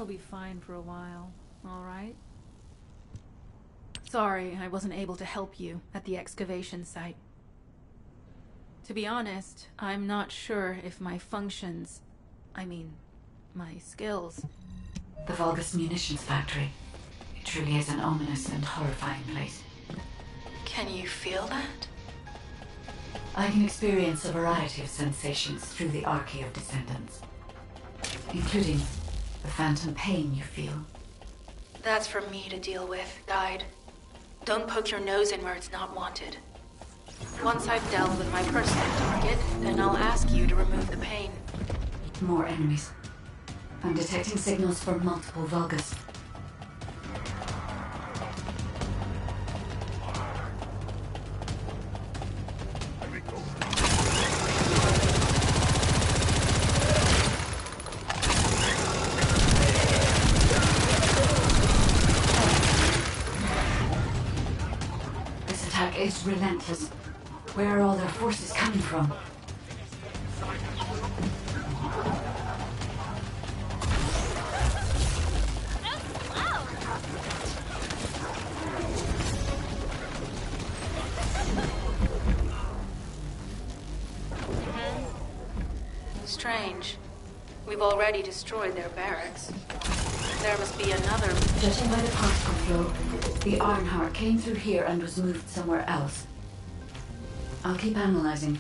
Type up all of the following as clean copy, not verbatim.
you'll be fine for a while, all right? Sorry, I wasn't able to help you at the excavation site. To be honest, I'm not sure if my functions... my skills... The Vulgus munitions factory. It truly is an ominous and horrifying place. Can you feel that? I can experience a variety of sensations through the Archaea of Descendants, including the phantom pain you feel. That's for me to deal with, Guide. Don't poke your nose in where it's not wanted. Once I've dealt with my personal target, then I'll ask you to remove the pain. More enemies. I'm detecting signals from multiple Vulgus. This attack is relentless. Where are all their forces coming from? Strange. We've already destroyed their barracks. There must be another... Judging by the particle flow, the Ironheart came through here and was moved somewhere else. I'll keep analyzing.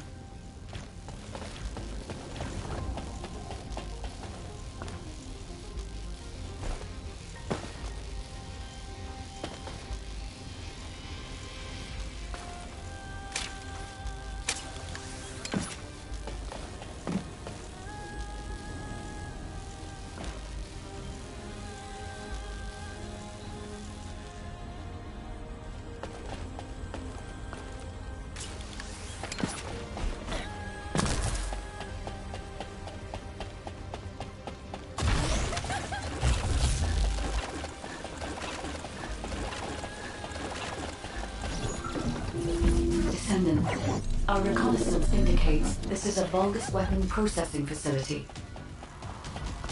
Our reconnaissance indicates this is a Vulgus weapon processing facility.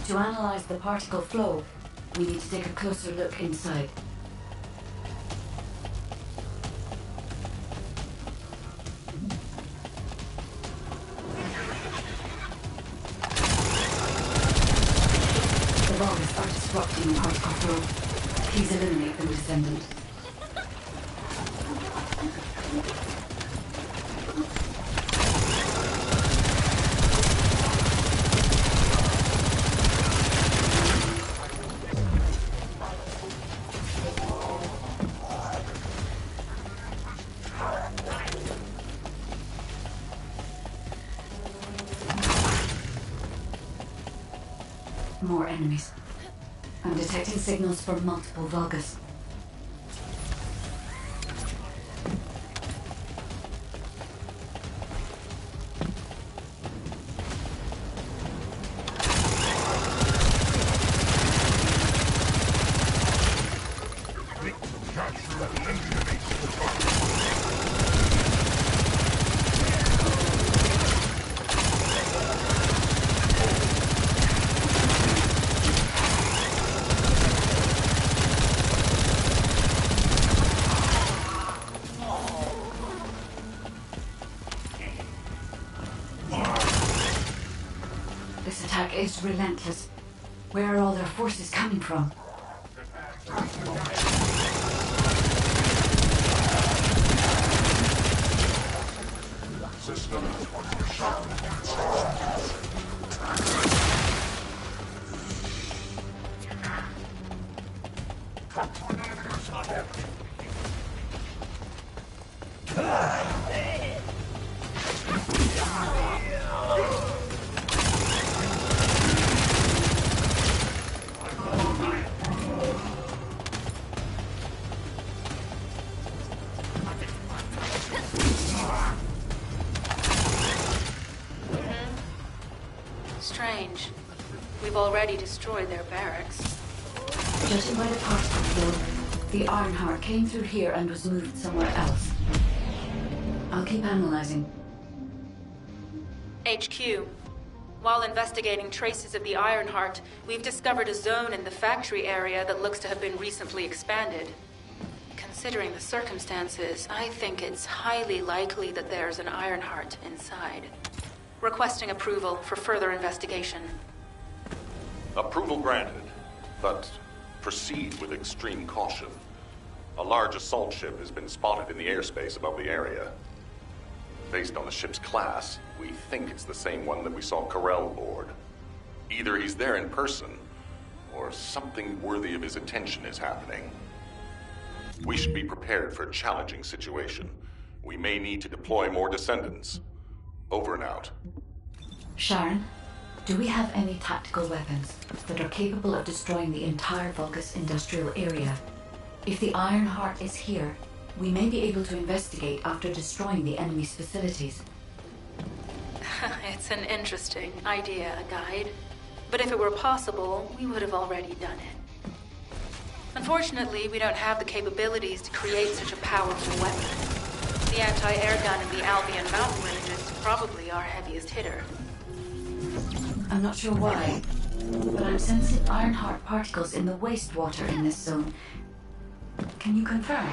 To analyze the particle flow, we need to take a closer look inside. The Vulgus are disrupting the particle flow. Please eliminate them, Descendant. More enemies. I'm detecting signals from multiple Vulgus. This attack is relentless. Where are all their forces coming from? Strange. We've already destroyed their barracks. Judging by the particle flow, the Ironheart came through here and was moved somewhere else. I'll keep analyzing. HQ. While investigating traces of the Ironheart, we've discovered a zone in the factory area that looks to have been recently expanded. Considering the circumstances, I think it's highly likely that there's an Ironheart inside. Requesting approval for further investigation. Approval granted, but proceed with extreme caution. A large assault ship has been spotted in the airspace above the area. Based on the ship's class, we think it's the same one that we saw Carell board. Either he's there in person, or something worthy of his attention is happening. We should be prepared for a challenging situation. We may need to deploy more descendants. Over and out. Sharon, do we have any tactical weapons that are capable of destroying the entire Vulgus industrial area? If the Ironheart is here, we may be able to investigate after destroying the enemy's facilities. It's an interesting idea, Guide. But if it were possible, we would have already done it. Unfortunately, we don't have the capabilities to create such a powerful weapon. The anti-air gun in the Albion Mountain Range is probably our heaviest hitter. I'm not sure why, but I'm sensing Ironheart particles in the wastewater in this zone. Can you confirm?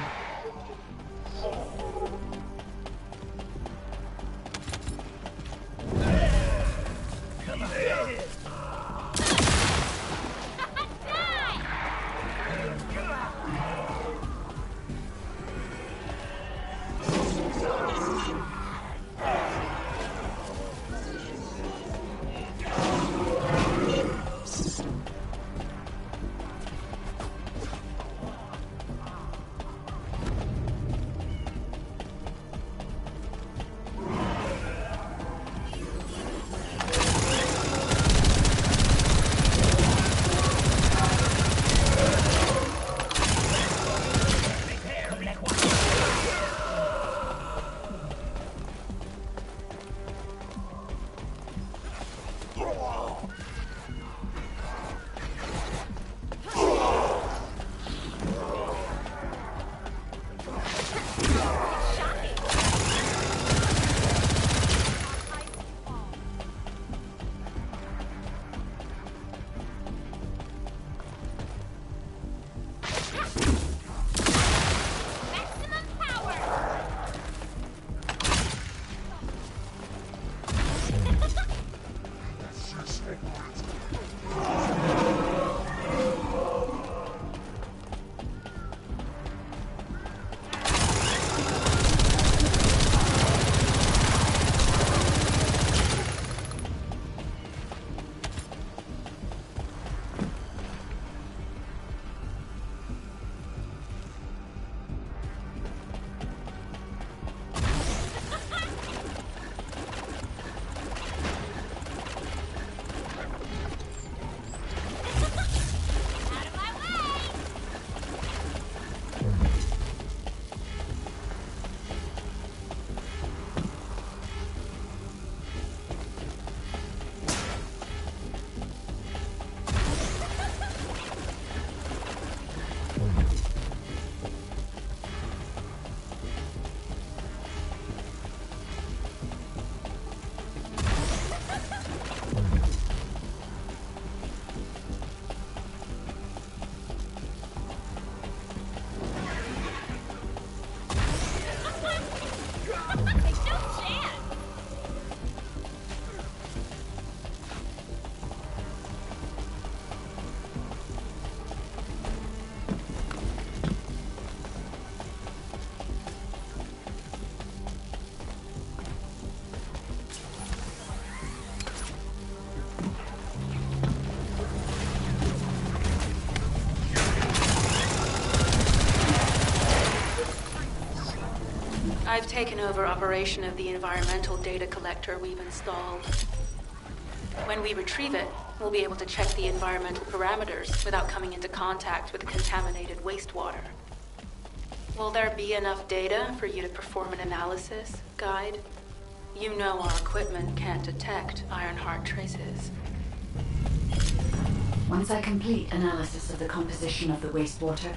I've taken over operation of the environmental data collector we've installed. When we retrieve it, we'll be able to check the environmental parameters without coming into contact with contaminated wastewater. Will there be enough data for you to perform an analysis, Guide? You know our equipment can't detect Ironheart traces. Once I complete analysis of the composition of the wastewater,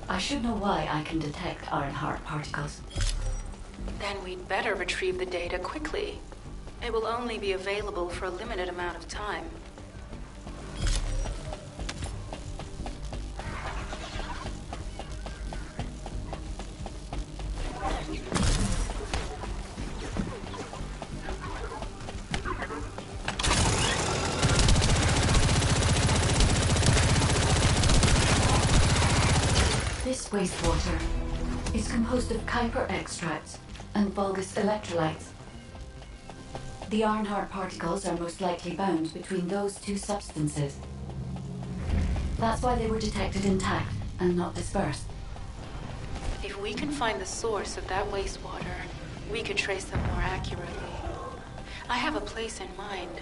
I should know why I can detect Ironheart particles. Then we'd better retrieve the data quickly. It will only be available for a limited amount of time. This wastewater is composed of Kuiper extracts and Vulgus electrolytes. The Ironheart particles are most likely bound between those two substances. That's why they were detected intact and not dispersed. If we can find the source of that wastewater, we could trace them more accurately. I have a place in mind.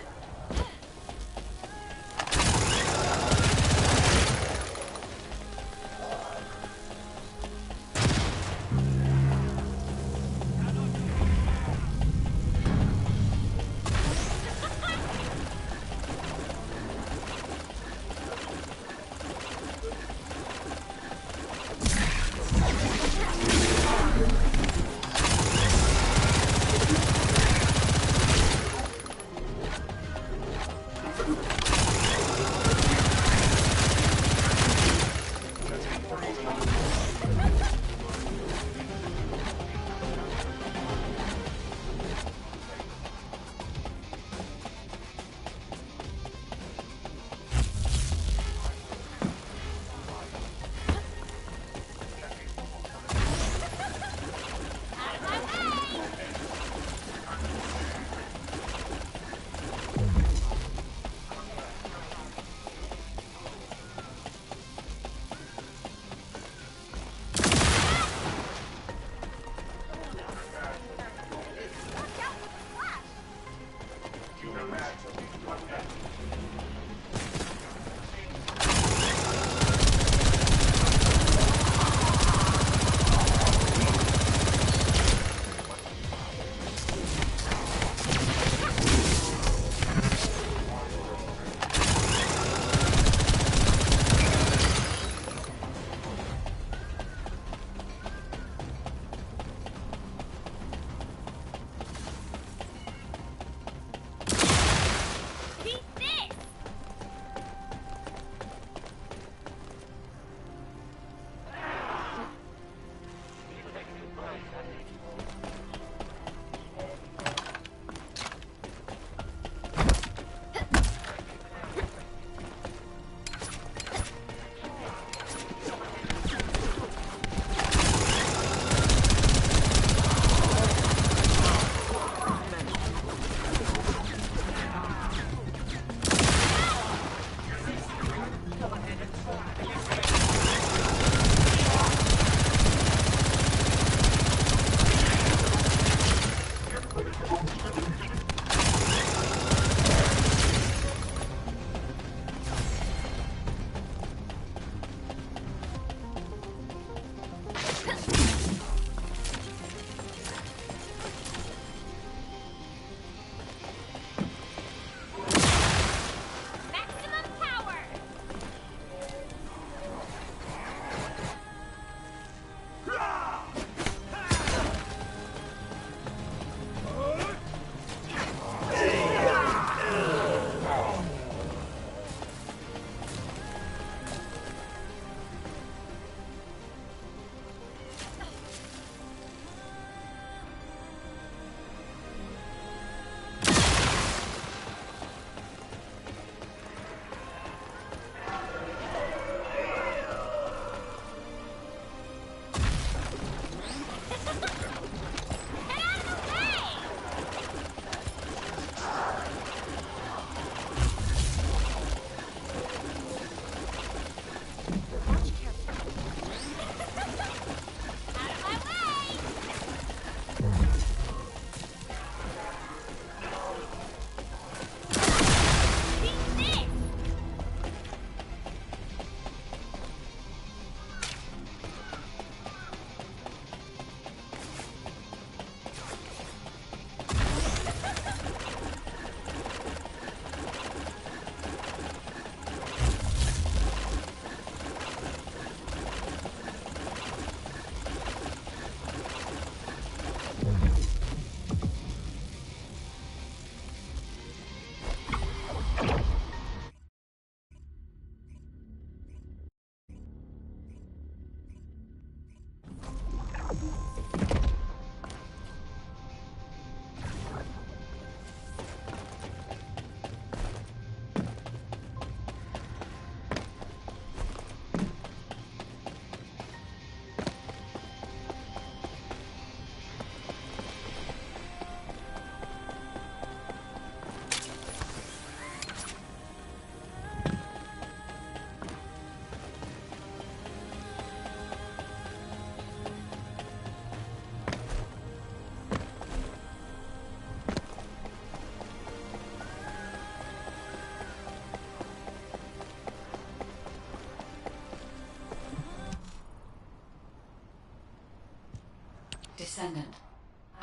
Descendant.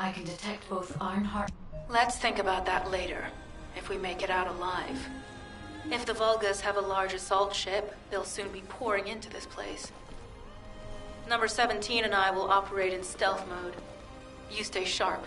I can detect both Ironheart. Let's think about that later, if we make it out alive. If the Vulgus have a large assault ship, they'll soon be pouring into this place. Number 17 and I will operate in stealth mode. You stay sharp.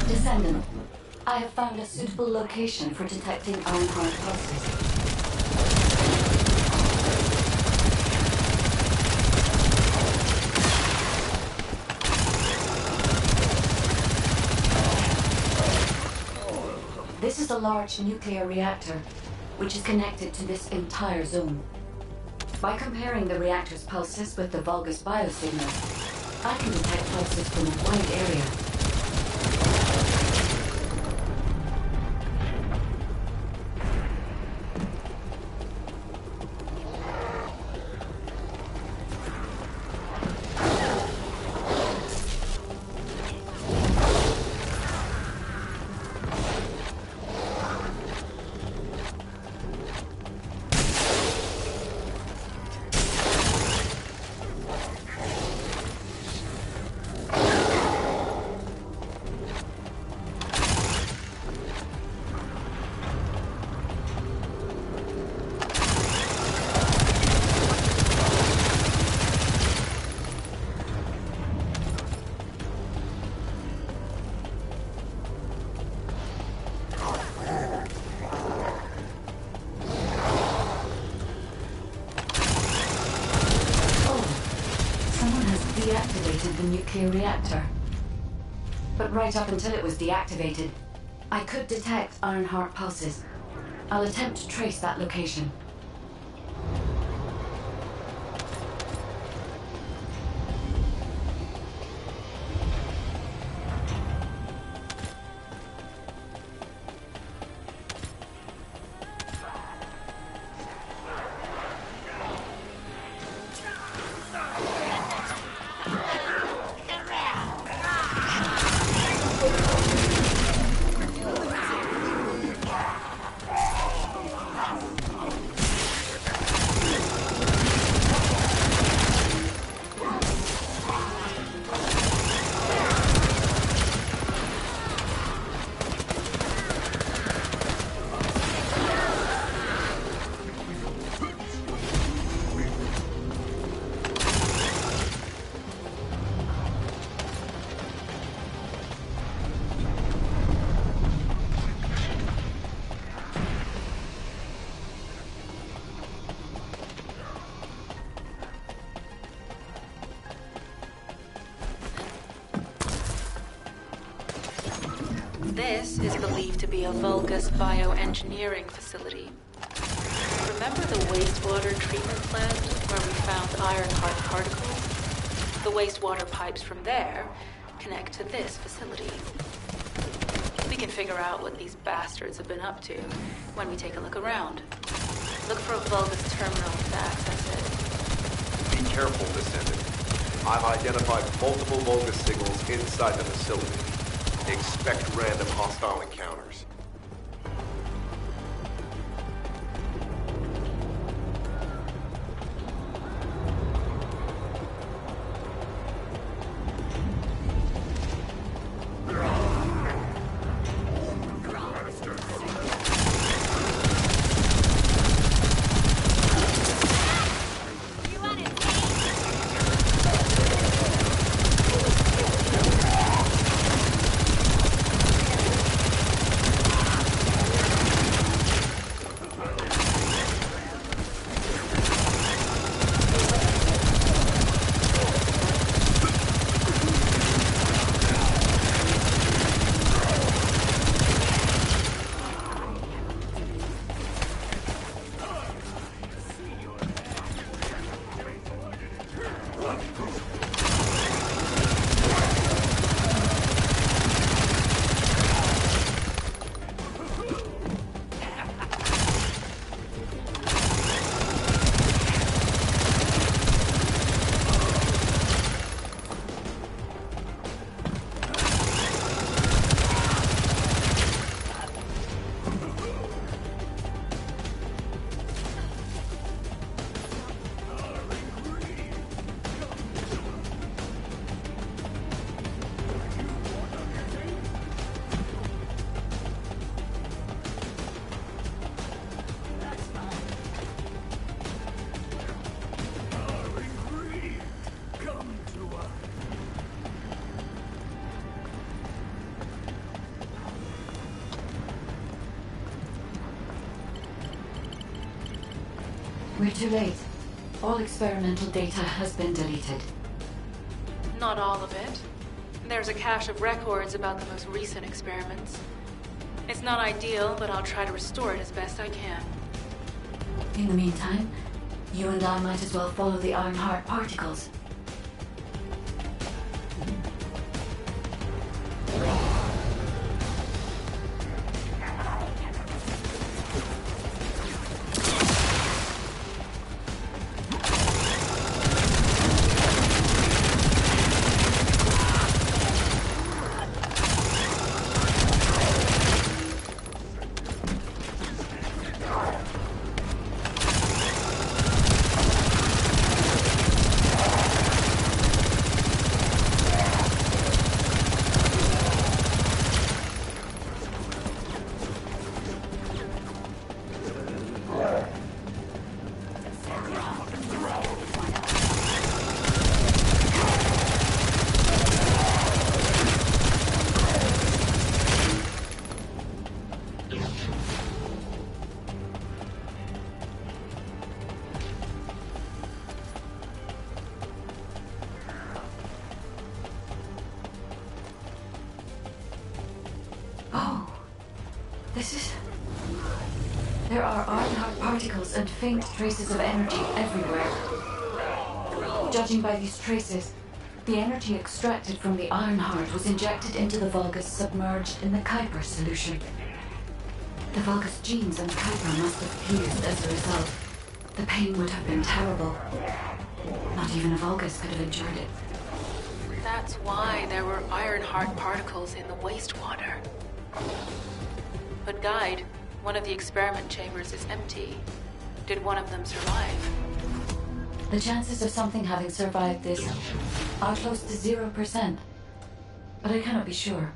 Descendant, I have found a suitable location for detecting Ironheart pulses. This is a large nuclear reactor, which is connected to this entire zone. By comparing the reactor's pulses with the Vulgus biosignal, I can detect pulses from a wide area. Deactivated the nuclear reactor. But right up until it was deactivated, I could detect Ironheart pulses. I'll attempt to trace that location. This is believed to be a Vulgus bioengineering facility. Remember the wastewater treatment plant where we found Ironheart particles? The wastewater pipes from there connect to this facility. We can figure out what these bastards have been up to when we take a look around. Look for a Vulgus terminal to access it. Be careful, Descendant. I've identified multiple Vulgus signals inside the facility. Expect random hostile encounters. We're too late. All experimental data has been deleted. Not all of it. There's a cache of records about the most recent experiments. It's not ideal, but I'll try to restore it as best I can. In the meantime, you and I might as well follow the Ironheart particles. There are Ironheart particles and faint traces of energy everywhere. Judging by these traces, the energy extracted from the Ironheart was injected into the Vulgus submerged in the Kuiper solution. The Vulgus genes and Kuiper must have fused as a result. The pain would have been terrible. Not even a Vulgus could have endured it. That's why there were Ironheart particles in the wastewater. But Guide, one of the experiment chambers is empty. Did one of them survive? The chances of something having survived this are close to 0%. But I cannot be sure.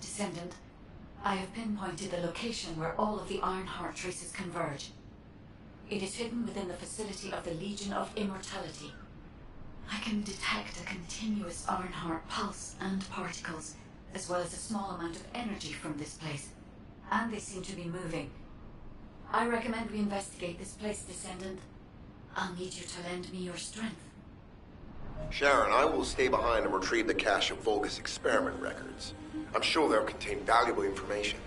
Descendant, I have pinpointed the location where all of the Ironheart traces converge. It is hidden within the facility of the Legion of Immortality. I can detect a continuous Ironheart pulse and particles, as well as a small amount of energy from this place. And they seem to be moving. I recommend we investigate this place, Descendant. I'll need you to lend me your strength. Sharon, I will stay behind and retrieve the cache of Vulgus experiment records. I'm sure they'll contain valuable information.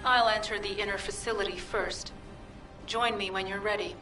I'll enter the inner facility first. Join me when you're ready.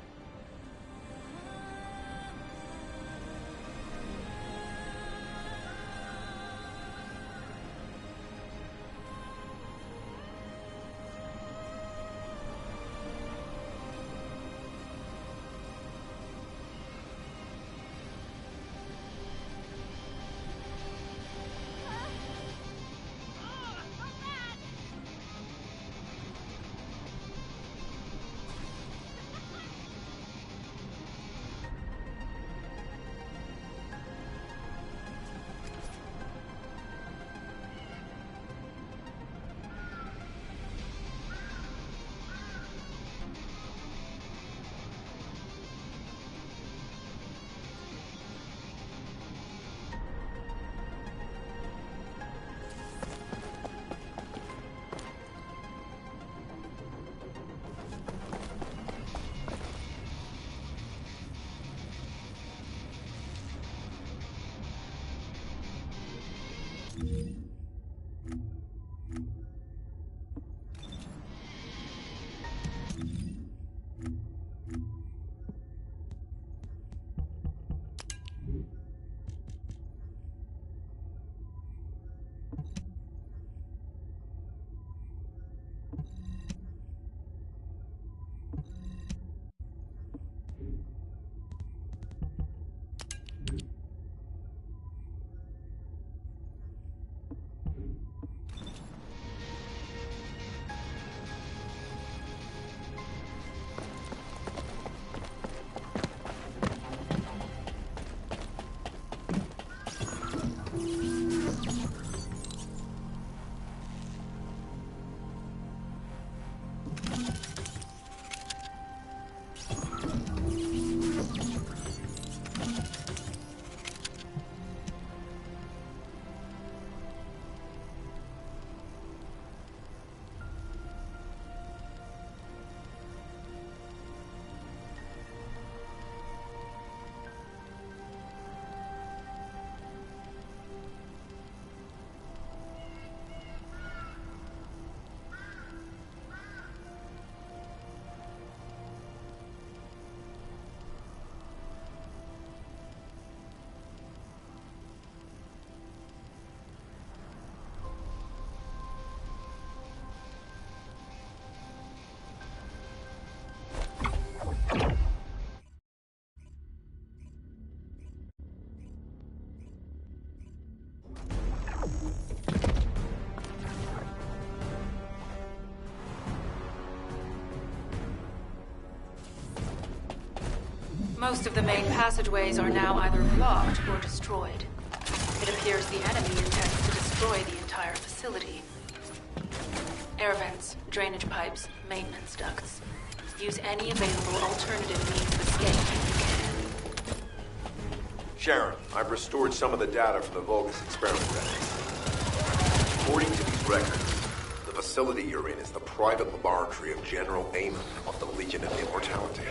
Most of the main passageways are now either blocked or destroyed. It appears the enemy intends to destroy the entire facility. Air vents, drainage pipes, maintenance ducts. Use any available alternative means of escape if you can. Sharon, I've restored some of the data from the Vulgus experiment records. According to these records, the facility you're in is the private laboratory of General Amon of the Legion of Immortality.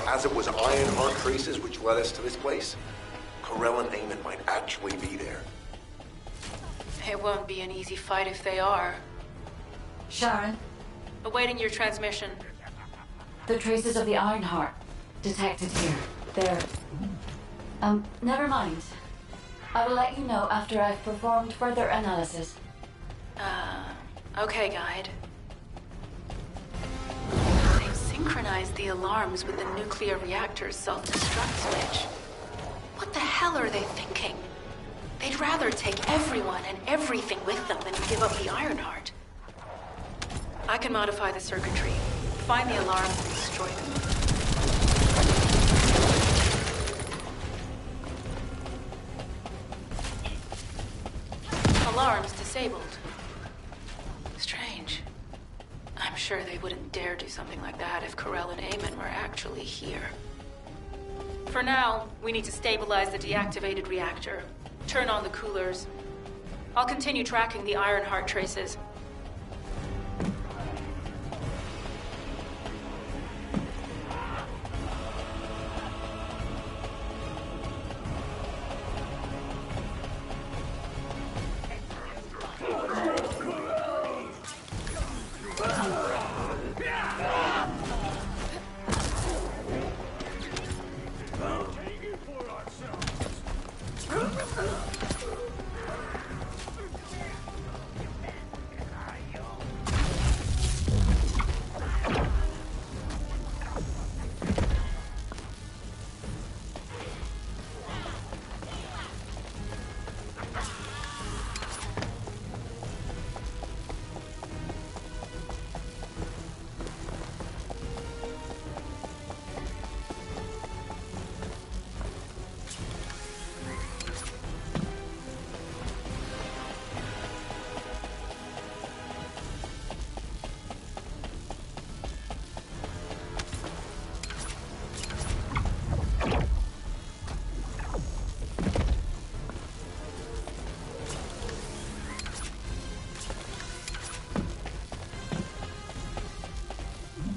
As it was Ironheart traces which led us to this place, Corell and Amon might actually be there. It won't be an easy fight if they are. Sharon, Awaiting your transmission. the traces of the Ironheart detected here. They're... never mind. I will let you know after I've performed further analysis. Okay, Guide. They've synchronized the alarms with the nuclear reactor's self-destruct switch. What the hell are they thinking? They'd rather take everyone and everything with them than give up the Ironheart. I can modify the circuitry, find the alarms and destroy them. Alarms disabled. Strange. I'm sure they wouldn't dare do something like that if Corell and Amon were actually here. For now, we need to stabilize the deactivated reactor. Turn on the coolers. I'll continue tracking the Ironheart traces.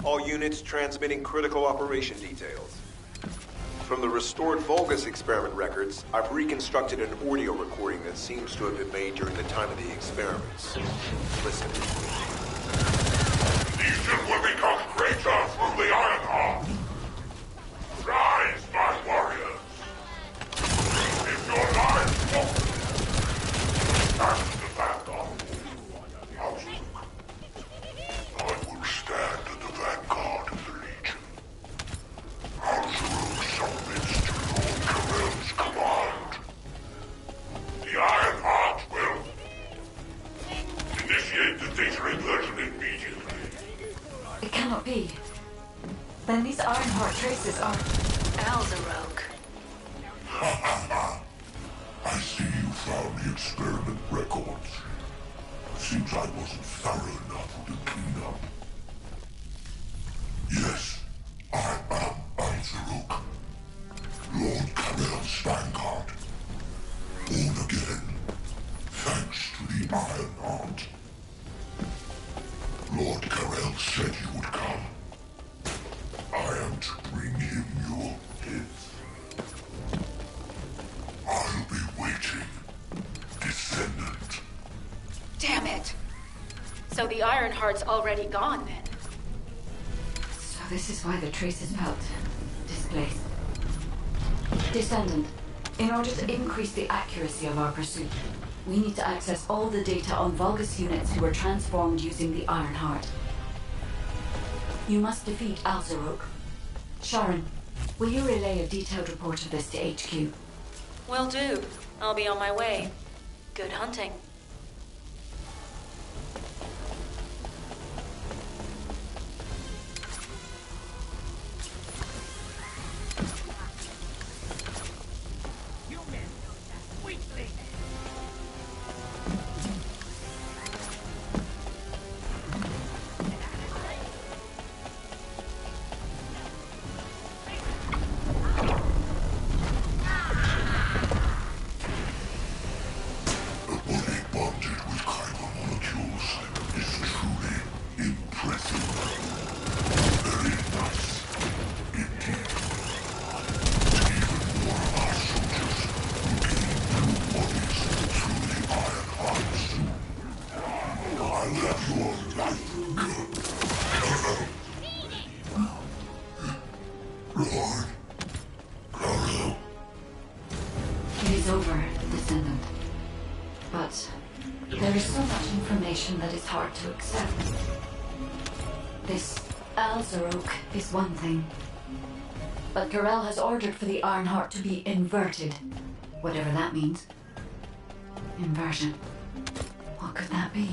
All units transmitting critical operation details. From the restored Vulgus experiment records, I've reconstructed an audio recording that seems to have been made during the time of the experiments. Listen. Legion will become greater through the Ironheart. Rise, my warriors. If your lives won't stand the vanguard. I will stand at the vanguard of the Legion. Alzuru submits to Lord Corell's command. The Ironheart will initiate the data inversion immediately. It cannot be. Then these Ironheart traces are... Alzarok. I see you found the experiment records. Seems I wasn't thorough enough with the cleanup. Yes, I am Alzaruk, Lord Corell's vanguard. Born again, thanks to the Ironheart. Lord Corell said you would come. I am to bring him your gifts. I'll be waiting, descendant. Damn it! So the Ironheart's already gone then? So this is why the traces felt displaced. Descendant, in order to increase the accuracy of our pursuit, we need to access all the data on Vulgus units who were transformed using the Ironheart. You must defeat Alzarok. Sharon, will you relay a detailed report of this to HQ? Will do. I'll be on my way. Good hunting. Lord. Carlo. It is over, Descendant. But there is so much information that is hard to accept. This Alzarok is one thing. But Corel has ordered for the Ironheart to be inverted. Whatever that means. Inversion. What could that be?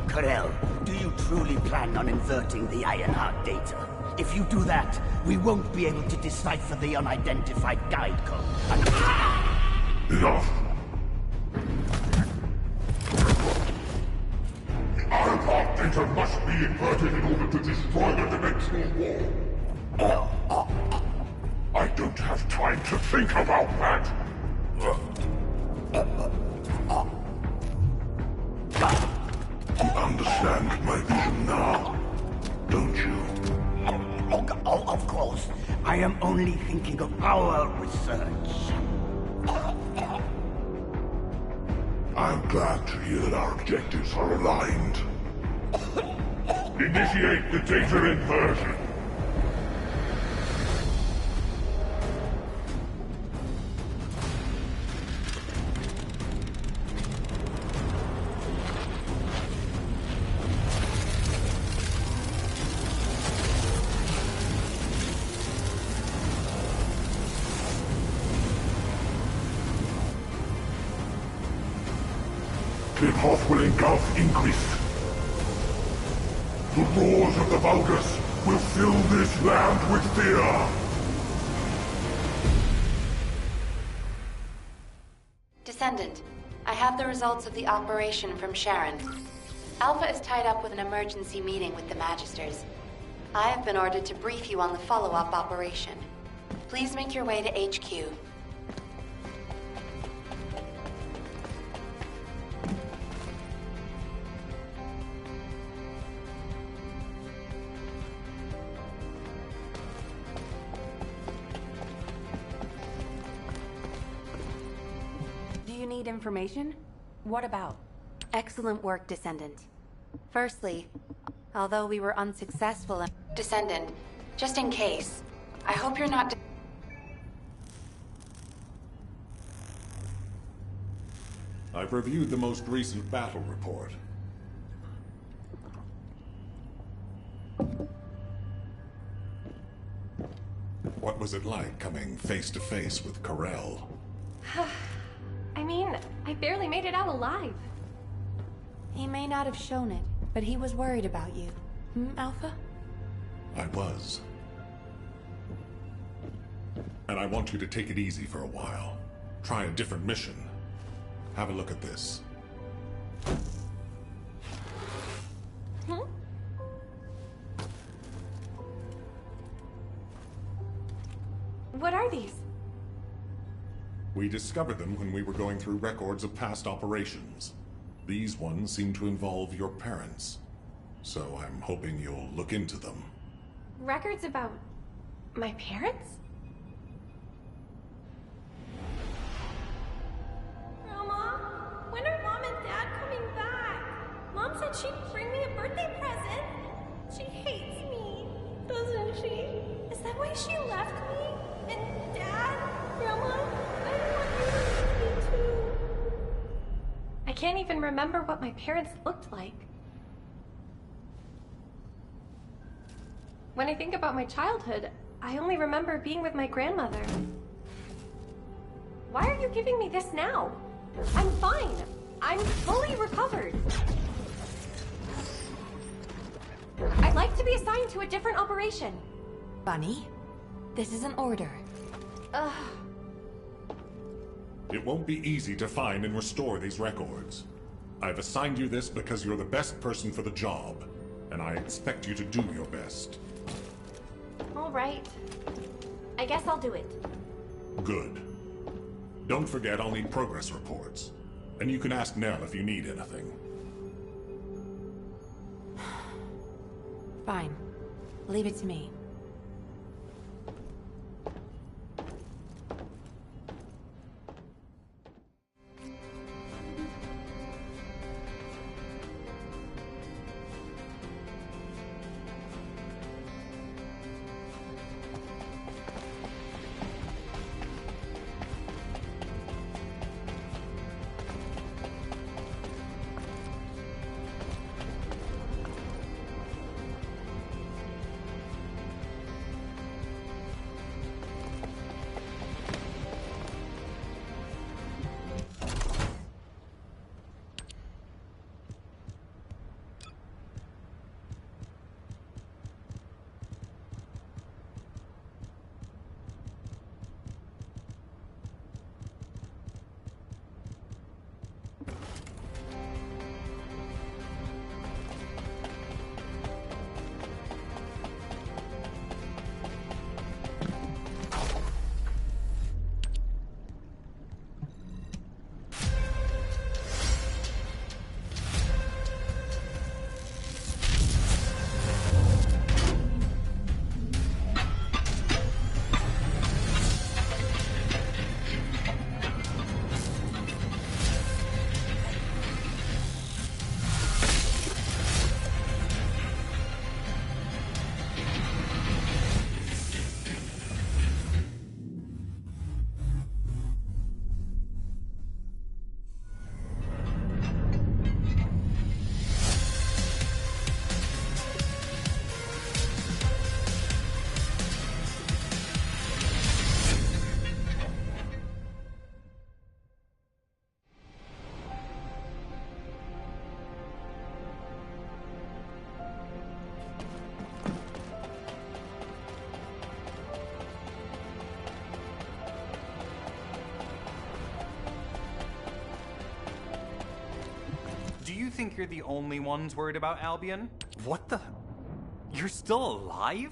Corel, do you truly plan on inverting the Ironheart data? If you do that, we won't be able to decipher the unidentified guide code. Enough. The Ironheart data must be inverted in order to destroy the dimensional wall. I don't have time to think about that. You understand my vision now, don't you? Oh, of course. I am only thinking of our research. I'm glad to hear that our objectives are aligned. Initiate the data inversion. The path will engulf increase. The roars of the Vulgus will fill this land with fear. Descendant, I have the results of the operation from Sharon. Alpha is tied up with an emergency meeting with the Magisters. I have been ordered to brief you on the follow-up operation. Please make your way to HQ. Do you need information? What about? Excellent work, Descendant. Firstly, although we were unsuccessful, Descendant, just in case, I hope you're not... I've reviewed the most recent battle report. What was it like coming face to face with Corel? I mean, I barely made it out alive. He may not have shown it, but he was worried about you. Alpha? I was. And I want you to take it easy for a while. Try a different mission. Have a look at this. What are these? We discovered them when we were going through records of past operations. These ones seem to involve your parents. So I'm hoping you'll look into them. Records about my parents? Grandma, when are Mom and Dad coming back? Mom said she'd bring me a birthday present. She hates me, doesn't she? Is that why she left me? And Dad? Grandma? I want you to leave me too. I can't even remember what my parents looked like. When I think about my childhood, I only remember being with my grandmother. Why are you giving me this now? I'm fine. I'm fully recovered. I'd like to be assigned to a different operation. Bunny, this is an order. Ugh. It won't be easy to find and restore these records. I've assigned you this because you're the best person for the job, and I expect you to do your best. All right. I guess I'll do it. Good. Don't forget I'll need progress reports. And you can ask Nell if you need anything. Fine. Leave it to me. Do you think you're the only ones worried about Albion? What the? You're still alive?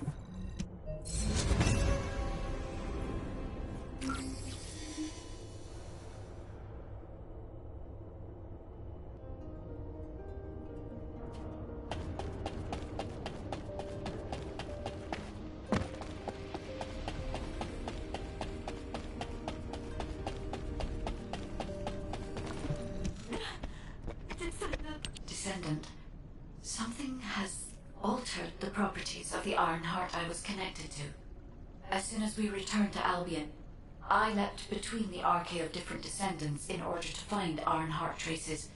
Descendant, something has altered the properties of the Iron Heart I was connected to. As soon as we returned to Albion, I leapt between the arcade of different descendants in order to find Iron Heart traces.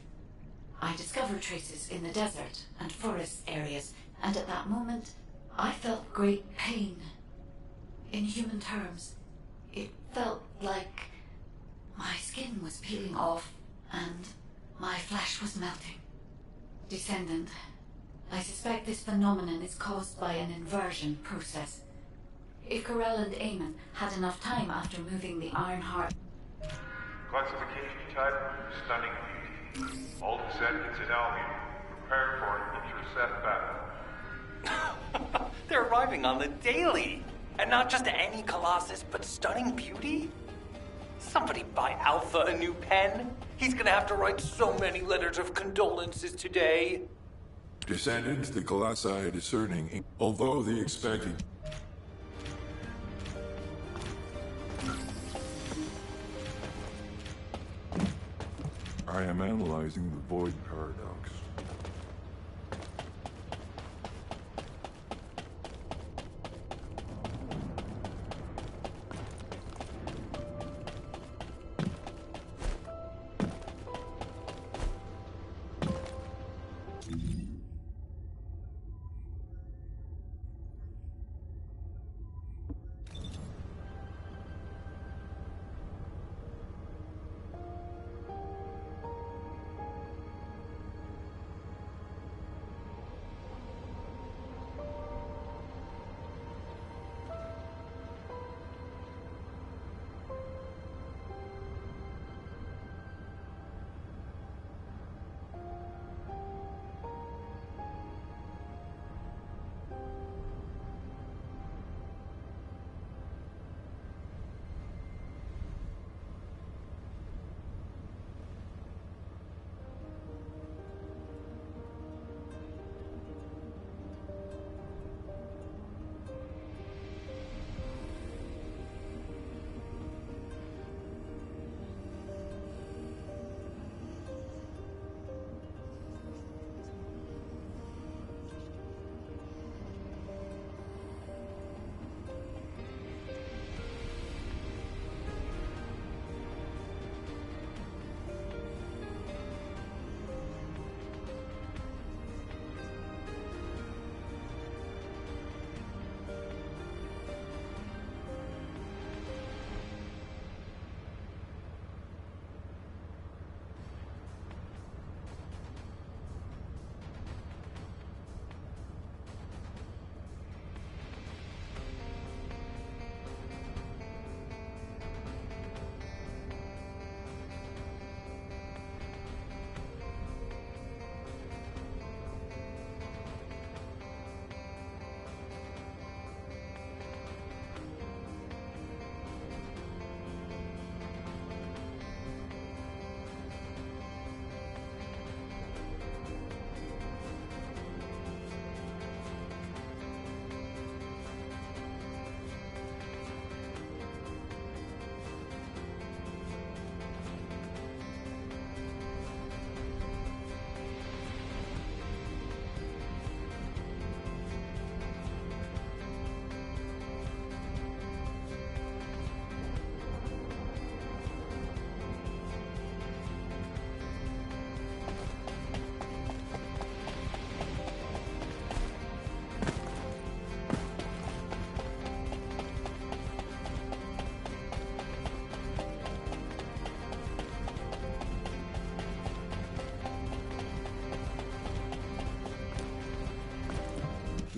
I discovered traces in the desert and forest areas, and at that moment, I felt great pain. In human terms, it felt like my skin was peeling off and my flesh was melting. Descendant, I suspect this phenomenon is caused by an inversion process. If Corell and Eamon had enough time after moving the Iron Heart... Classification type, stunning beauty. All descendants in Albion, prepare for an intercept battle. They're arriving on the daily! And not just any Colossus, but stunning beauty? Somebody buy Alpha a new pen? He's gonna have to write so many letters of condolences today. Descendants, the Colossi are discerning, although the expected... I am analyzing the void paradox.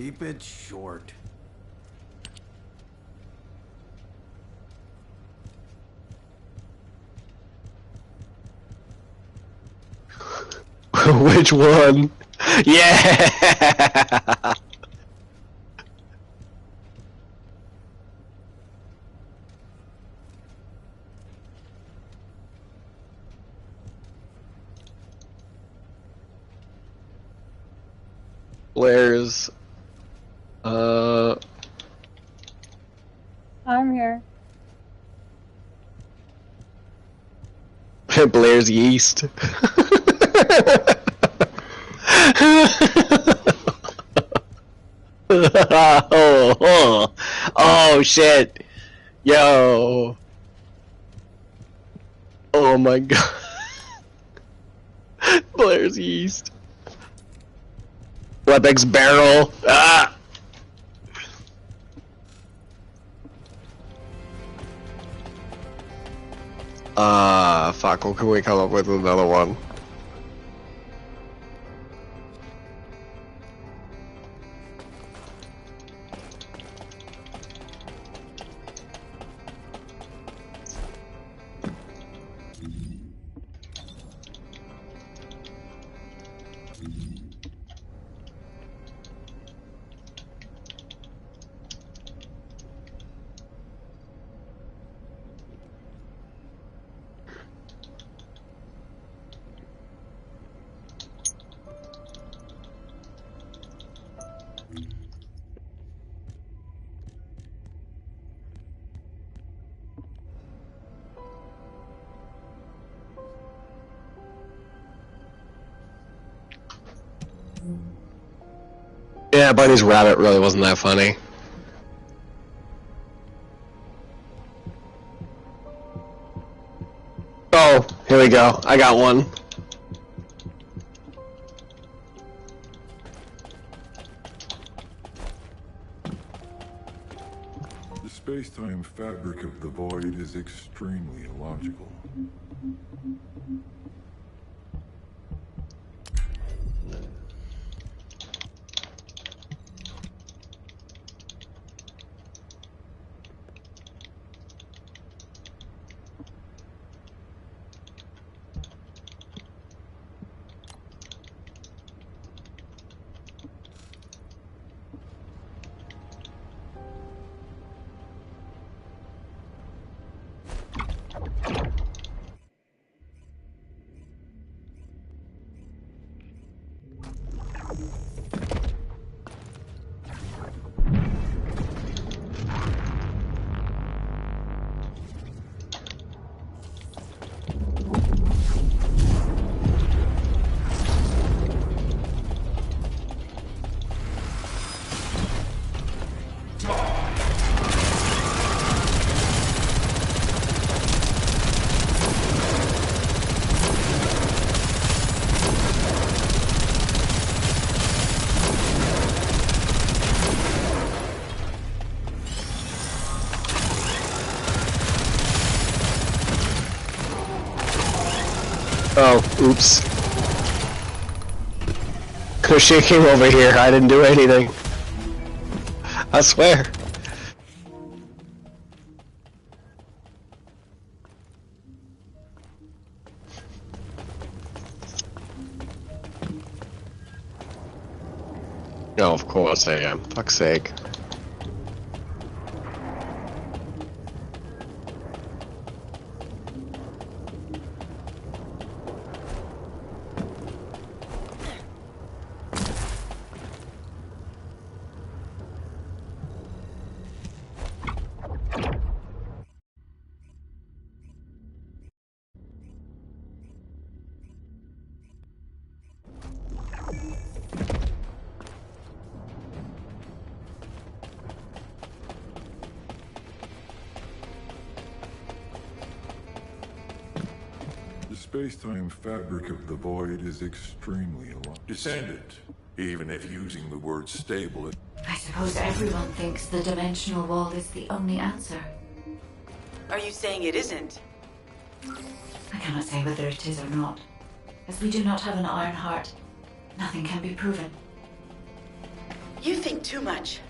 Keep it short. Which one? Yeah! Blair's, I'm here. Blair's yeast. Oh shit. Yo. Oh my god. Blair's yeast. Webex barrel. Ah. Fuck, what can we come up with another one? Yeah, Bunny's rabbit really wasn't that funny. Oh, here we go. I got one. The space-time fabric of the void is extremely illogical. Oh, oops. She came over here, I didn't do anything. I swear. No, of course I am. Fuck's sake. The space-time fabric of the void is extremely illogical. Descendant, even if using the word stable. I suppose everyone thinks the dimensional wall is the only answer. Are you saying it isn't? I cannot say whether it is or not. As we do not have an iron heart, nothing can be proven. You think too much.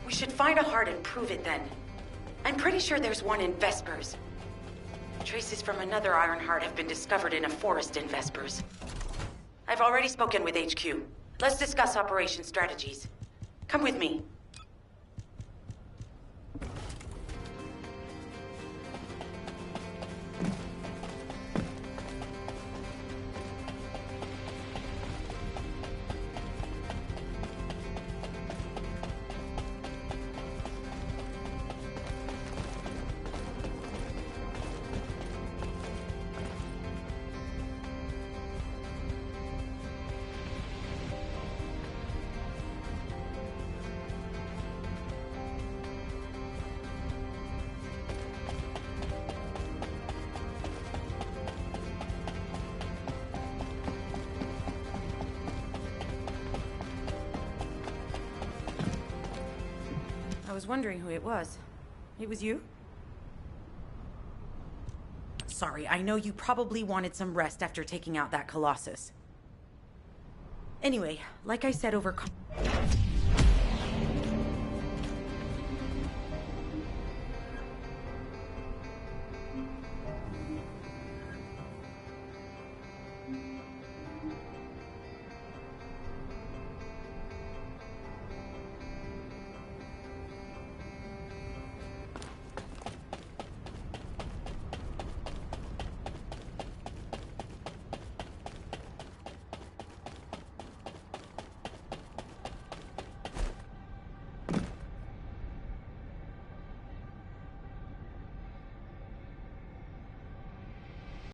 We should find a heart and prove it then. I'm pretty sure there's one in Vespers. Traces from another Iron Heart have been discovered in a forest in Vespers. I've already spoken with HQ. Let's discuss operation strategies. Come with me. I was wondering who it was. It was you? Sorry, I know you probably wanted some rest after taking out that Colossus. Anyway, like I said over...